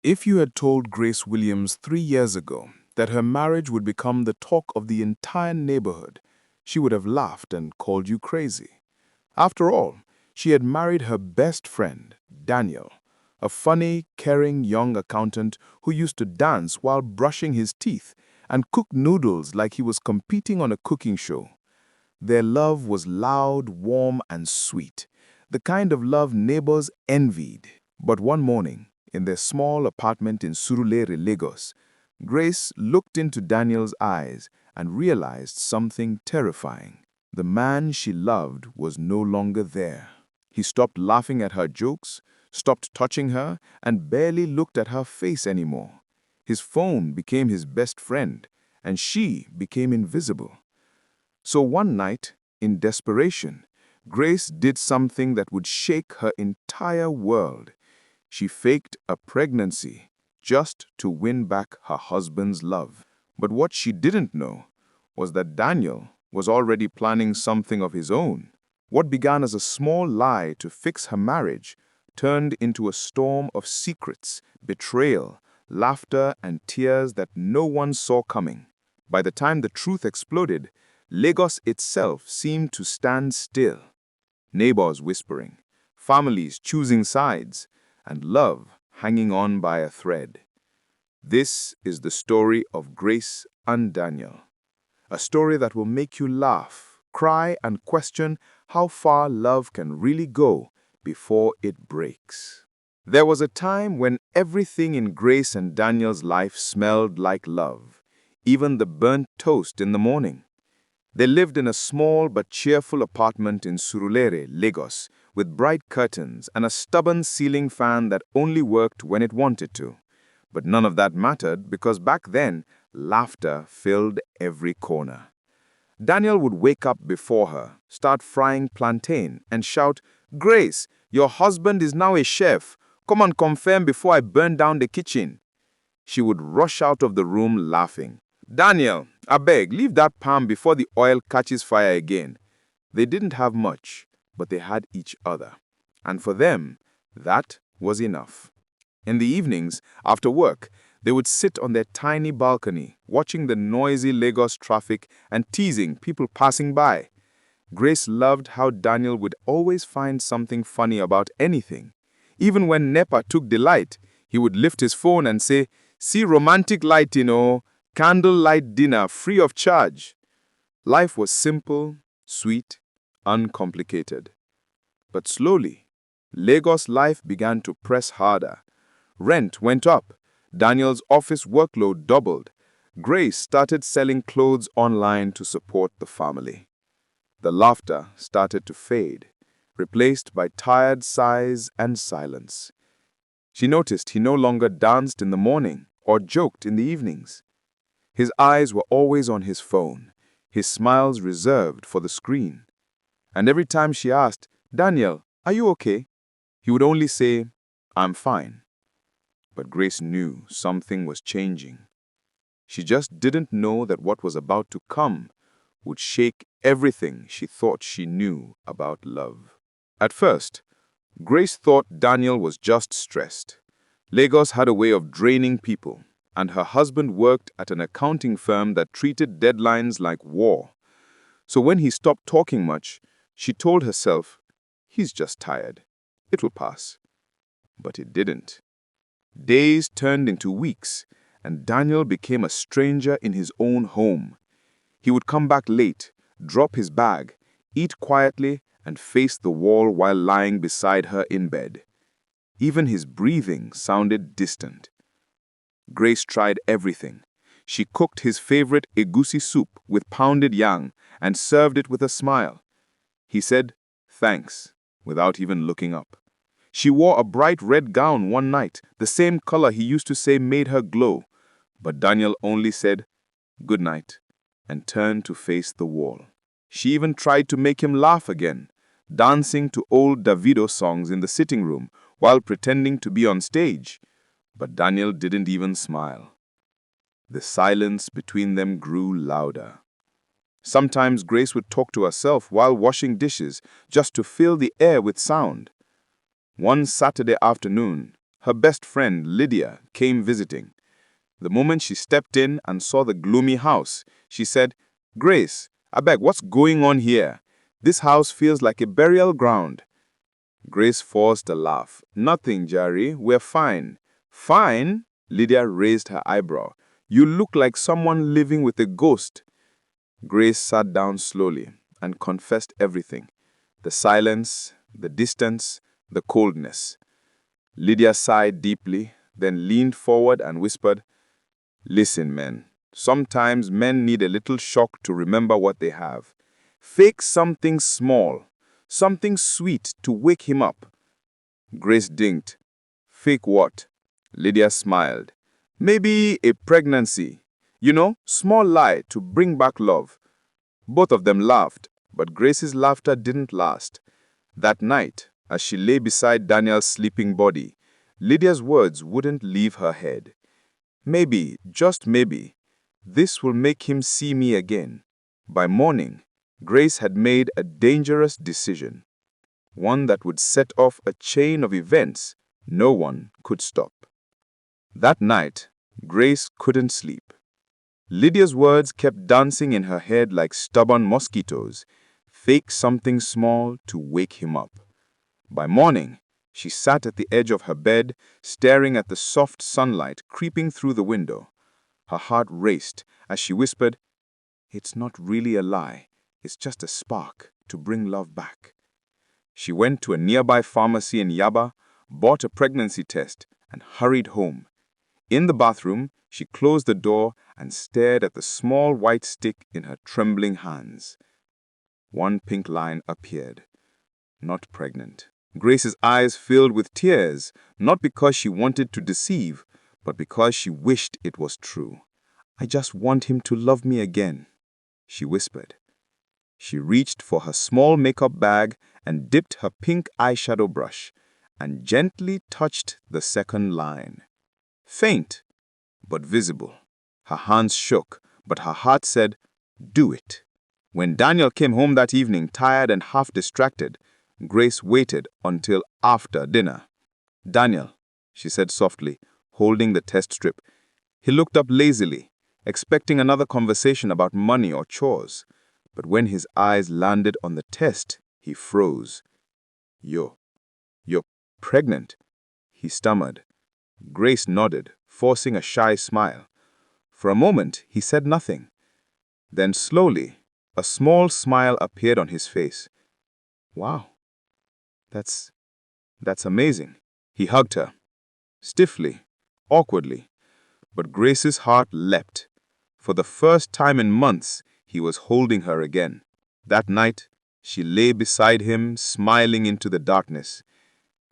If you had told Grace Williams 3 years ago that her marriage would become the talk of the entire neighborhood, she would have laughed and called you crazy. After all, she had married her best friend, Daniel, a funny, caring young accountant who used to dance while brushing his teeth and cook noodles like he was competing on a cooking show. Their love was loud, warm, and sweet, the kind of love neighbors envied. But one morning, in their small apartment in Surulere, Lagos, Grace looked into Daniel's eyes and realized something terrifying. The man she loved was no longer there. He stopped laughing at her jokes, stopped touching her, and barely looked at her face anymore. His phone became his best friend, and she became invisible. So one night, in desperation, Grace did something that would shake her entire world. She faked a pregnancy just to win back her husband's love. But what she didn't know was that Daniel was already planning something of his own. What began as a small lie to fix her marriage turned into a storm of secrets, betrayal, laughter, and tears that no one saw coming. By the time the truth exploded, Lagos itself seemed to stand still. Neighbors whispering, families choosing sides, and love hanging on by a thread. This is the story of Grace and Daniel. A story that will make you laugh, cry, and question how far love can really go before it breaks. There was a time when everything in Grace and Daniel's life smelled like love, even the burnt toast in the morning. They lived in a small but cheerful apartment in Surulere, Lagos, with bright curtains and a stubborn ceiling fan that only worked when it wanted to. But none of that mattered because back then, laughter filled every corner. Daniel would wake up before her, start frying plantain, and shout, "Grace, your husband is now a chef. Come and confirm before I burn down the kitchen." She would rush out of the room laughing. "Daniel, I beg, leave that pan before the oil catches fire again." They didn't have much, but they had each other. And for them, that was enough. In the evenings, after work, they would sit on their tiny balcony, watching the noisy Lagos traffic and teasing people passing by. Grace loved how Daniel would always find something funny about anything. Even when NEPA took delight, he would lift his phone and say, "See romantic light, candlelight dinner free of charge." Life was simple, sweet, uncomplicated. But slowly, Lagos life began to press harder. Rent went up. Daniel's office workload doubled. Grace started selling clothes online to support the family. The laughter started to fade, replaced by tired sighs and silence. She noticed he no longer danced in the morning or joked in the evenings. His eyes were always on his phone, his smiles reserved for the screen. And every time she asked, "Daniel, are you okay?" he would only say, "I'm fine." But Grace knew something was changing. She just didn't know that what was about to come would shake everything she thought she knew about love. At first, Grace thought Daniel was just stressed. Lagos had a way of draining people, and her husband worked at an accounting firm that treated deadlines like war. So when he stopped talking much, she told herself, "He's just tired. It will pass." But it didn't. Days turned into weeks, and Daniel became a stranger in his own home. He would come back late, drop his bag, eat quietly, and face the wall while lying beside her in bed. Even his breathing sounded distant. Grace tried everything. She cooked his favorite egusi soup with pounded yam and served it with a smile. He said, "Thanks," without even looking up. She wore a bright red gown one night, the same color he used to say made her glow. But Daniel only said, "Good night," and turned to face the wall. She even tried to make him laugh again, dancing to old Davido songs in the sitting room while pretending to be on stage. But Daniel didn't even smile. The silence between them grew louder. Sometimes Grace would talk to herself while washing dishes just to fill the air with sound. One Saturday afternoon, her best friend, Lydia, came visiting. The moment she stepped in and saw the gloomy house, she said, "Grace, abeg, what's going on here? This house feels like a burial ground." Grace forced a laugh. "Nothing, Jerry, we're fine." "Fine?" Lydia raised her eyebrow. "You look like someone living with a ghost." Grace sat down slowly and confessed everything. The silence, the distance, the coldness. Lydia sighed deeply, then leaned forward and whispered, "Listen, men. Sometimes men need a little shock to remember what they have. Fake something small, something sweet to wake him up." Grace dinked. "Fake what?" Lydia smiled. "Maybe a pregnancy. You know, small lie to bring back love." Both of them laughed, but Grace's laughter didn't last. That night, as she lay beside Daniel's sleeping body, Lydia's words wouldn't leave her head. "Maybe, just maybe, this will make him see me again." By morning, Grace had made a dangerous decision, one that would set off a chain of events no one could stop. That night, Grace couldn't sleep. Lydia's words kept dancing in her head like stubborn mosquitoes. Fake something small to wake him up. By morning, she sat at the edge of her bed, staring at the soft sunlight creeping through the window. Her heart raced as she whispered, "It's not really a lie. It's just a spark to bring love back." She went to a nearby pharmacy in Yaba, bought a pregnancy test, and hurried home. In the bathroom, she closed the door and stared at the small white stick in her trembling hands. One pink line appeared. Not pregnant. Grace's eyes filled with tears, not because she wanted to deceive, but because she wished it was true. "I just want him to love me again," she whispered. She reached for her small makeup bag and dipped her pink eyeshadow brush and gently touched the second line. Faint, but visible. Her hands shook, but her heart said, "Do it." When Daniel came home that evening, tired and half distracted, Grace waited until after dinner. "Daniel," she said softly, holding the test strip. He looked up lazily, expecting another conversation about money or chores. But when his eyes landed on the test, he froze. You're pregnant," he stammered. Grace nodded, forcing a shy smile. For a moment, he said nothing. Then slowly, a small smile appeared on his face. "Wow, that's amazing." He hugged her, stiffly, awkwardly. But Grace's heart leapt. For the first time in months, he was holding her again. That night, she lay beside him, smiling into the darkness.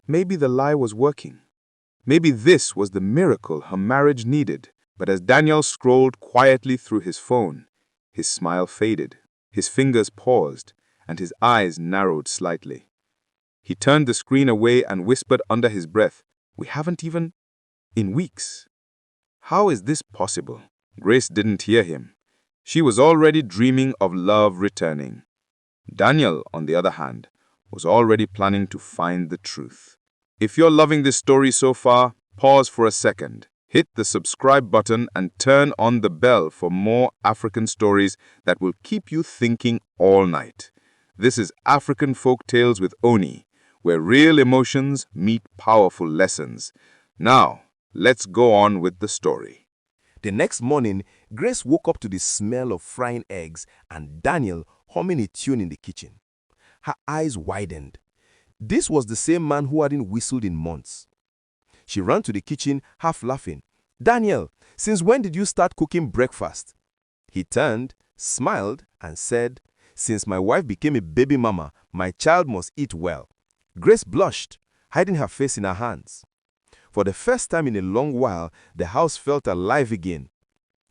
Maybe the lie was working. Maybe this was the miracle her marriage needed. But as Daniel scrolled quietly through his phone, his smile faded, his fingers paused, and his eyes narrowed slightly. He turned the screen away and whispered under his breath, "We haven't even in weeks. How is this possible?" Grace didn't hear him. She was already dreaming of love returning. Daniel, on the other hand, was already planning to find the truth. If you're loving this story so far, pause for a second. Hit the subscribe button and turn on the bell for more African stories that will keep you thinking all night. This is African Folk Tales with Oni, where real emotions meet powerful lessons. Now, let's go on with the story. The next morning, Grace woke up to the smell of frying eggs and Daniel humming a tune in the kitchen. Her eyes widened. This was the same man who hadn't whistled in months. She ran to the kitchen, half laughing. "Daniel, since when did you start cooking breakfast?" He turned, smiled, and said, "Since my wife became a baby mama, my child must eat well." Grace blushed, hiding her face in her hands. For the first time in a long while, the house felt alive again.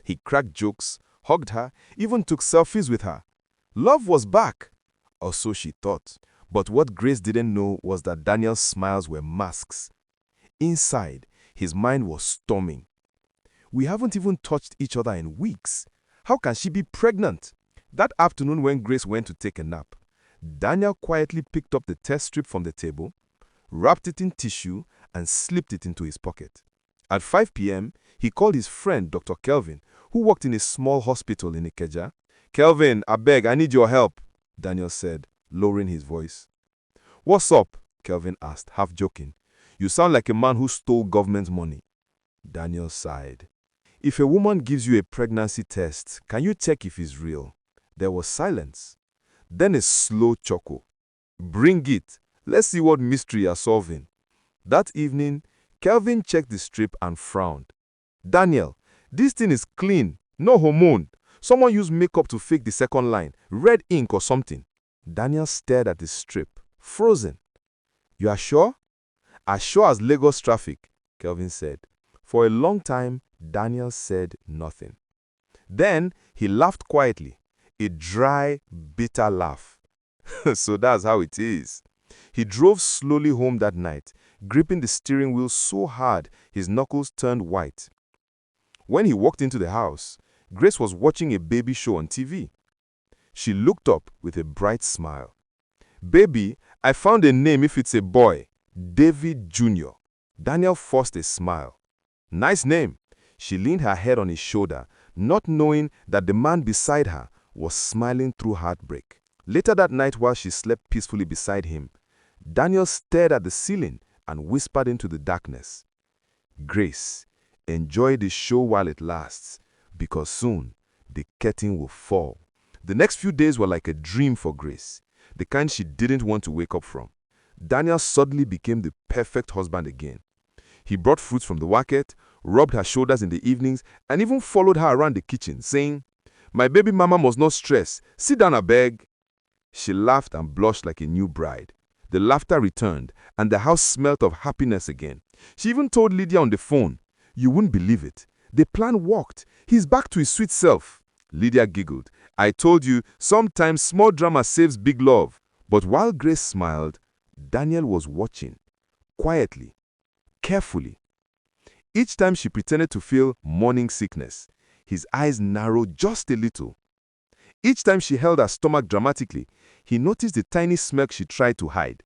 He cracked jokes, hugged her, even took selfies with her. Love was back, or so she thought. But what Grace didn't know was that Daniel's smiles were masks. Inside, his mind was storming. We haven't even touched each other in weeks. How can she be pregnant? That afternoon when Grace went to take a nap, Daniel quietly picked up the test strip from the table, wrapped it in tissue, and slipped it into his pocket. At 5 p.m., he called his friend Dr. Kelvin, who worked in a small hospital in Ikeja. "Kelvin, abeg, I need your help," Daniel said, lowering his voice. "What's up?" Kelvin asked, half joking. "You sound like a man who stole government money." Daniel sighed. "If a woman gives you a pregnancy test, can you check if it's real?" There was silence. Then a slow chuckle. "Bring it. Let's see what mystery you're solving." That evening, Kelvin checked the strip and frowned. "Daniel, this thing is clean. No hormone. Someone used makeup to fake the second line. Red ink or something." Daniel stared at the strip, frozen. "You are sure?" "As sure as Lagos traffic," Kelvin said. For a long time, Daniel said nothing. Then he laughed quietly, a dry, bitter laugh. "So that's how it is." He drove slowly home that night, gripping the steering wheel so hard his knuckles turned white. When he walked into the house, Grace was watching a baby show on TV. She looked up with a bright smile. "Baby, I found a name if it's a boy. David Jr." Daniel forced a smile. "Nice name." She leaned her head on his shoulder, not knowing that the man beside her was smiling through heartbreak. Later that night, while she slept peacefully beside him, Daniel stared at the ceiling and whispered into the darkness, "Grace, enjoy the show while it lasts, because soon the curtain will fall." The next few days were like a dream for Grace, the kind she didn't want to wake up from. Daniel suddenly became the perfect husband again. He brought fruits from the market, rubbed her shoulders in the evenings, and even followed her around the kitchen, saying, "My baby mama must not stress. Sit down, abeg." She laughed and blushed like a new bride. The laughter returned, and the house smelt of happiness again. She even told Lydia on the phone, "You wouldn't believe it. The plan worked. He's back to his sweet self." Lydia giggled. "I told you, sometimes small drama saves big love." But while Grace smiled, Daniel was watching, quietly, carefully. Each time she pretended to feel morning sickness, his eyes narrowed just a little. Each time she held her stomach dramatically, he noticed the tiny smirk she tried to hide.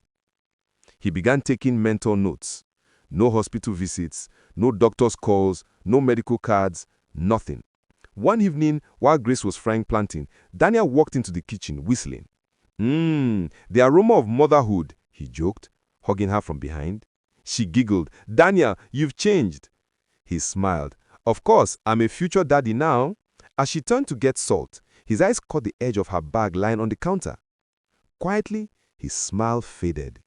He began taking mental notes. No hospital visits, no doctor's calls, no medical cards, nothing. One evening, while Grace was frying plantain, Daniel walked into the kitchen, whistling. The aroma of motherhood," he joked, hugging her from behind. She giggled. "Daniel, you've changed." He smiled. "Of course, I'm a future daddy now." As she turned to get salt, his eyes caught the edge of her bag lying on the counter. Quietly, his smile faded.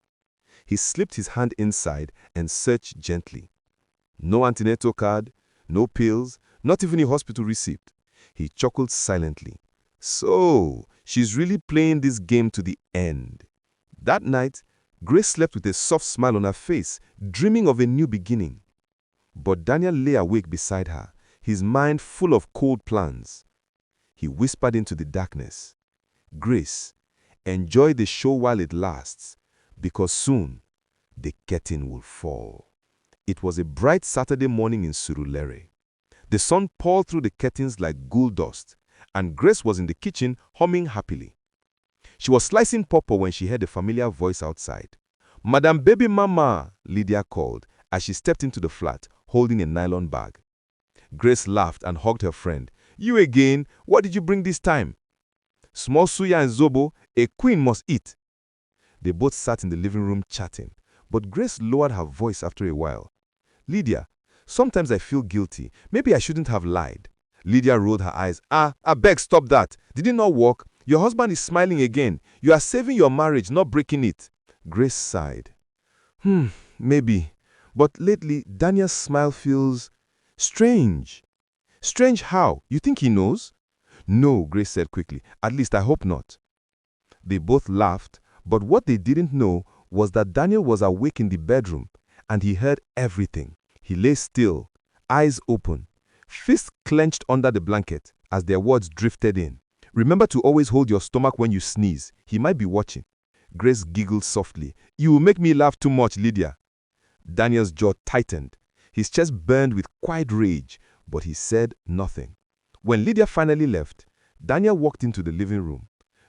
He slipped his hand inside and searched gently. No antenatal card, no pills, not even a hospital receipt. He chuckled silently. "So, she's really playing this game to the end." That night, Grace slept with a soft smile on her face, dreaming of a new beginning. But Daniel lay awake beside her, his mind full of cold plans. He whispered into the darkness, "Grace, enjoy the show while it lasts, because soon the curtain will fall." It was a bright Saturday morning in Surulere. The sun poured through the curtains like gold dust, and Grace was in the kitchen humming happily. She was slicing pawpaw when she heard a familiar voice outside. "Madam Baby Mama," Lydia called as she stepped into the flat, holding a nylon bag. Grace laughed and hugged her friend. "You again? What did you bring this time?" "Small suya and zobo. A queen must eat." They both sat in the living room chatting, but Grace lowered her voice after a while. "Lydia, sometimes I feel guilty. Maybe I shouldn't have lied." Lydia rolled her eyes. "I beg, stop that. Did it not work? Your husband is smiling again. You are saving your marriage, not breaking it." Grace sighed. Maybe. But lately, Daniel's smile feels strange." "Strange how? You think he knows?" "No," Grace said quickly. "At least I hope not." They both laughed, but what they didn't know was that Daniel was awake in the bedroom, and he heard everything. He lay still, eyes open, fists clenched under the blanket as their words drifted in. "Remember to always hold your stomach when you sneeze. He might be watching." Grace giggled softly. "You will make me laugh too much, Lydia." Daniel's jaw tightened. His chest burned with quiet rage, but he said nothing. When Lydia finally left, Daniel walked into the living room.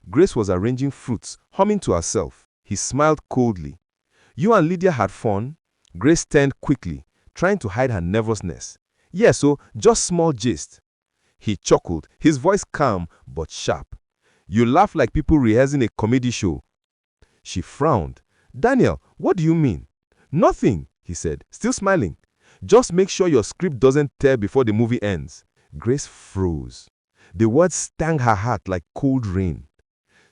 Grace was arranging fruits, humming to herself. He smiled coldly. "You and Lydia had fun?" Grace turned quickly, trying to hide her nervousness. "Yeah, so just small gist." He chuckled, his voice calm but sharp. "You laugh like people rehearsing a comedy show." She frowned. "Daniel, what do you mean?" "Nothing," he said, still smiling. "Just make sure your script doesn't tear before the movie ends." Grace froze. The words stung her heart like cold rain.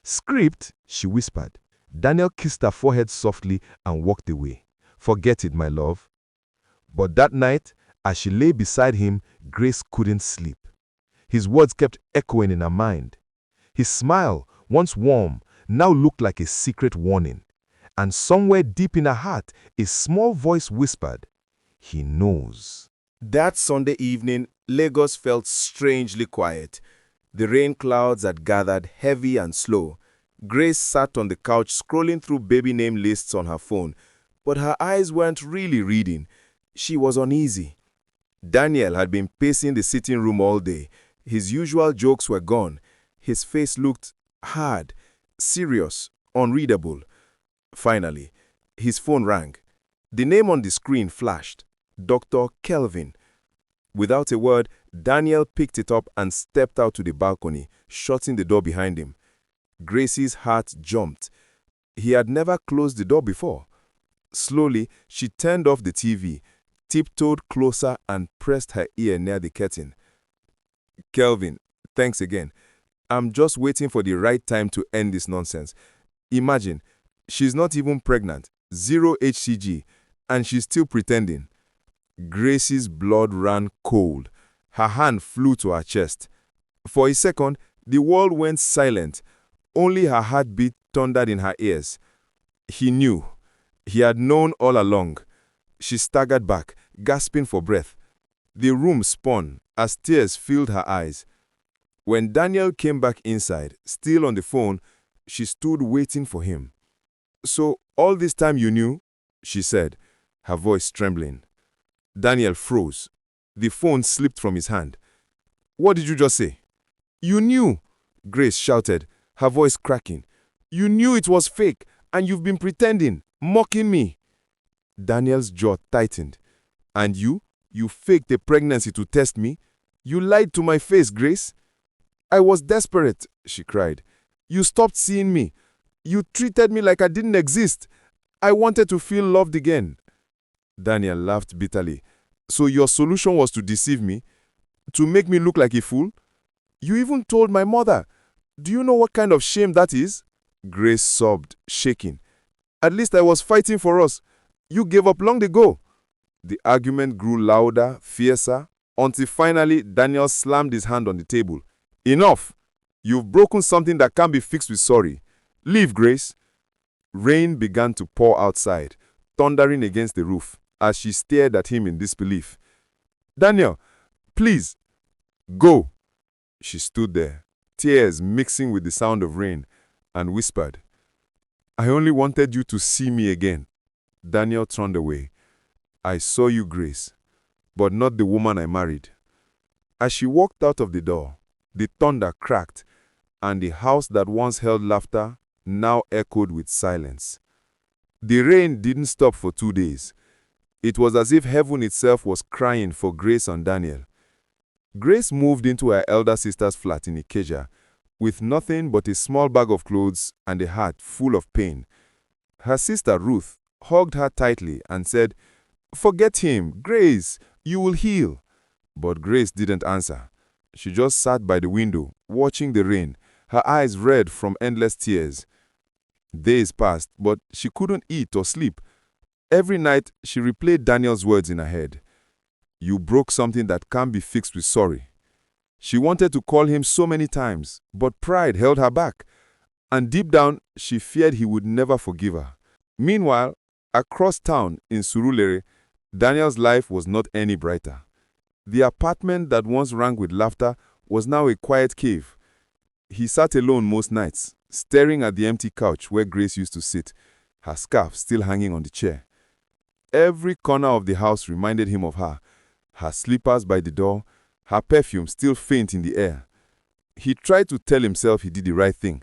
"Script?" she whispered. Daniel kissed her forehead softly and walked away. "Forget it, my love." But that night, as she lay beside him, Grace couldn't sleep. His words kept echoing in her mind. His smile, once warm, now looked like a secret warning. And somewhere deep in her heart, a small voice whispered, "He knows." That Sunday evening, Lagos felt strangely quiet. The rain clouds had gathered heavy and slow. Grace sat on the couch scrolling through baby name lists on her phone, but her eyes weren't really reading. She was uneasy. Daniel had been pacing the sitting room all day. His usual jokes were gone. His face looked hard, serious, unreadable. Finally, his phone rang. The name on the screen flashed. Dr. Kelvin. Without a word, Daniel picked it up and stepped out to the balcony, shutting the door behind him. Gracie's heart jumped. He had never closed the door before. Slowly, she turned off the TV, tiptoed closer and pressed her ear near the curtain. "Kelvin, thanks again. I'm just waiting for the right time to end this nonsense. Imagine, she's not even pregnant, 0 HCG, and she's still pretending." Gracie's blood ran cold. Her hand flew to her chest. For a second, the world went silent. Only her heartbeat thundered in her ears. He knew. He had known all along. She staggered back, gasping for breath. The room spun as tears filled her eyes. When Daniel came back inside, still on the phone, she stood waiting for him. "So, all this time you knew?" she said, her voice trembling. Daniel froze. The phone slipped from his hand. "What did you just say?" "You knew," Grace shouted, her voice cracking. "You knew it was fake, and you've been pretending, mocking me." Daniel's jaw tightened. "And you? You faked a pregnancy to test me? You lied to my face, Grace." "I was desperate," she cried. "You stopped seeing me. You treated me like I didn't exist. I wanted to feel loved again." Daniel laughed bitterly. "So your solution was to deceive me? To make me look like a fool? You even told my mother. Do you know what kind of shame that is?" Grace sobbed, shaking. "At least I was fighting for us. You gave up long ago." The argument grew louder, fiercer, until finally Daniel slammed his hand on the table. "Enough! You've broken something that can't be fixed with sorry. Leave, Grace." Rain began to pour outside, thundering against the roof, as she stared at him in disbelief. "Daniel, please, go." She stood there, tears mixing with the sound of rain, and whispered, "I only wanted you to see me again." Daniel turned away. "I saw you, Grace, but not the woman I married." As she walked out of the door, the thunder cracked, and the house that once held laughter now echoed with silence. The rain didn't stop for 2 days. It was as if heaven itself was crying for Grace and Daniel. Grace moved into her elder sister's flat in Ikeja, with nothing but a small bag of clothes and a heart full of pain. Her sister Ruth hugged her tightly and said, "Forget him, Grace, you will heal." But Grace didn't answer. She just sat by the window, watching the rain, her eyes red from endless tears. Days passed, but she couldn't eat or sleep. Every night, she replayed Daniel's words in her head. "You broke something that can't be fixed with sorry." She wanted to call him so many times, but pride held her back. And deep down, she feared he would never forgive her. Meanwhile, across town in Surulere, Daniel's life was not any brighter. The apartment that once rang with laughter was now a quiet cave. He sat alone most nights, staring at the empty couch where Grace used to sit, her scarf still hanging on the chair. Every corner of the house reminded him of her, her slippers by the door, her perfume still faint in the air. He tried to tell himself he did the right thing.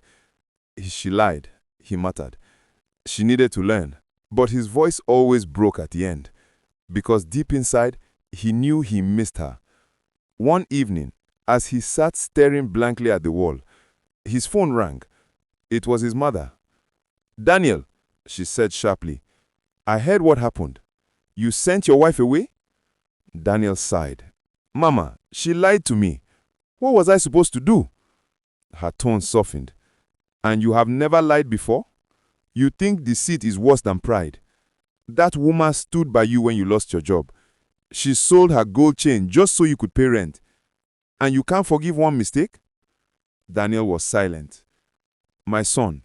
She lied, he muttered. She needed to learn, But his voice always broke at the end, because deep inside, he knew he missed her. One evening, as he sat staring blankly at the wall, his phone rang. It was his mother. "Daniel," she said sharply, "I heard what happened. You sent your wife away?" Daniel sighed. "Mama, she lied to me. What was I supposed to do?" Her tone softened. "And you have never lied before? You think deceit is worse than pride. That woman stood by you when you lost your job. She sold her gold chain just so you could pay rent. And you can't forgive one mistake?" Daniel was silent. "My son,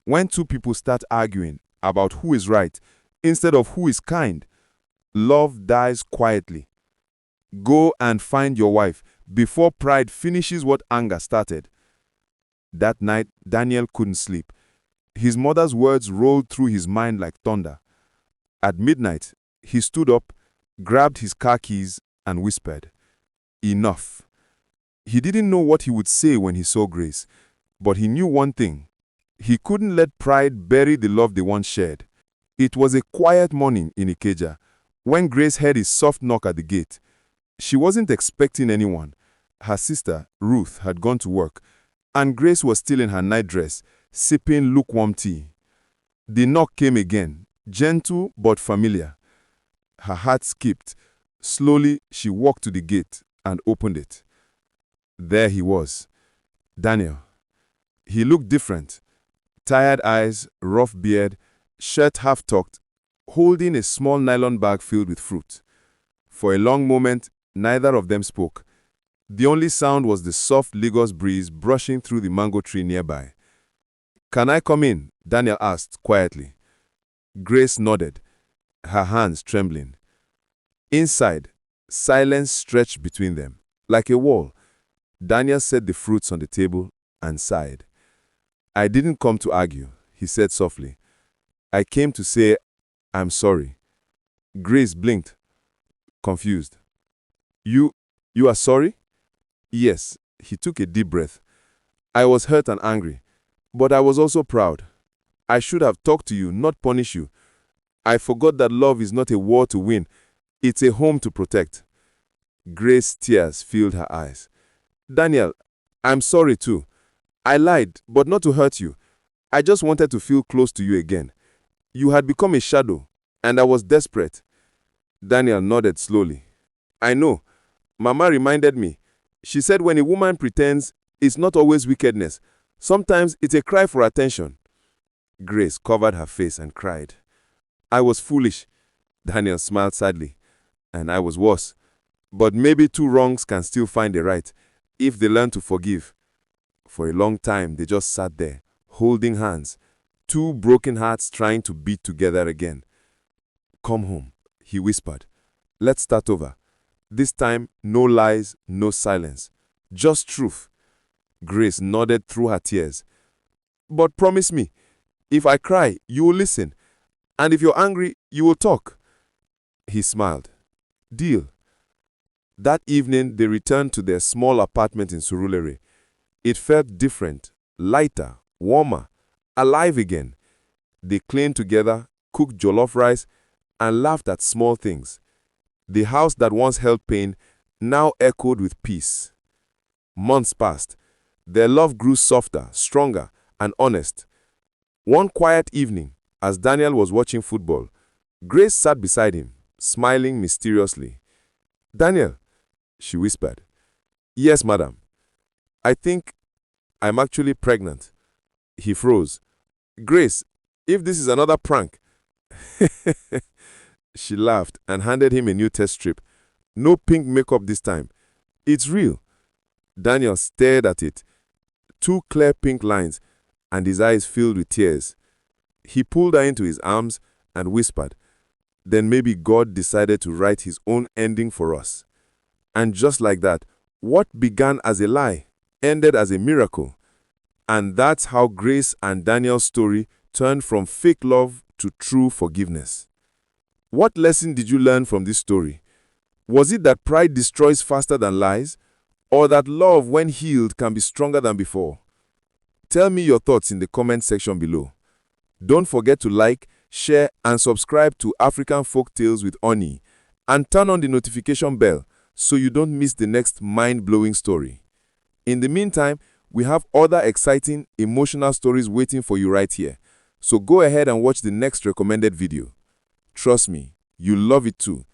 when two people start arguing about who is right instead of who is kind, love dies quietly. Go and find your wife before pride finishes what anger started." That night, Daniel couldn't sleep. His mother's words rolled through his mind like thunder. At midnight, he stood up, grabbed his car keys, and whispered, "Enough." He didn't know what he would say when he saw Grace, but he knew one thing. He couldn't let pride bury the love they once shared. It was a quiet morning in Ikeja when Grace heard his soft knock at the gate. She wasn't expecting anyone. Her sister, Ruth, had gone to work, and Grace was still in her nightdress, sipping lukewarm tea. The knock came again, gentle but familiar. Her heart skipped. Slowly, she walked to the gate and opened it. There he was, Daniel. He looked different. Tired eyes, rough beard, shirt half tucked, holding a small nylon bag filled with fruit. For a long moment, neither of them spoke. The only sound was the soft Lagos breeze brushing through the mango tree nearby. "Can I come in?" Daniel asked quietly. Grace nodded, her hands trembling. Inside, silence stretched between them, like a wall. Daniel set the fruits on the table and sighed. "I didn't come to argue," he said softly. "I came to say, I'm sorry." Grace blinked, confused. You are sorry?" "Yes." He took a deep breath. "I was hurt and angry, but I was also proud. I should have talked to you, not punish you. I forgot that love is not a war to win. It's a home to protect." Grace's tears filled her eyes. "Daniel, I'm sorry too. I lied, but not to hurt you. I just wanted to feel close to you again. You had become a shadow, and I was desperate." Daniel nodded slowly. "I know. Mama reminded me. She said when a woman pretends, it's not always wickedness. Sometimes it's a cry for attention." Grace covered her face and cried. "I was foolish." Daniel smiled sadly. "And I was worse. But maybe two wrongs can still find a right, if they learn to forgive." For a long time, they just sat there, holding hands, two broken hearts trying to beat together again. "Come home," he whispered. "Let's start over. This time, no lies, no silence. Just truth." Grace nodded through her tears. "But promise me, if I cry, you will listen. And if you're angry, you will talk." He smiled. "Deal." That evening, they returned to their small apartment in Surulere. It felt different, lighter, warmer, alive again. They cleaned together, cooked jollof rice, and laughed at small things. The house that once held pain now echoed with peace. Months passed. Their love grew softer, stronger, and honest. One quiet evening, as Daniel was watching football, Grace sat beside him, smiling mysteriously. "Daniel," she whispered. "Yes, madam. I think I'm actually pregnant." He froze. "Grace, if this is another prank." She laughed and handed him a new test strip. "No pink makeup this time. It's real." Daniel stared at it. Two clear pink lines, and his eyes filled with tears. He pulled her into his arms and whispered, "Then maybe God decided to write his own ending for us." And just like that, what began as a lie ended as a miracle. And that's how Grace and Daniel's story turned from fake love to true forgiveness. What lesson did you learn from this story? Was it that pride destroys faster than lies? Or that love, when healed, can be stronger than before? Tell me your thoughts in the comment section below. Don't forget to like, share, and subscribe to African Folktales with Oni, and turn on the notification bell so you don't miss the next mind-blowing story. In the meantime, we have other exciting, emotional stories waiting for you right here. So go ahead and watch the next recommended video. Trust me, you'll love it too.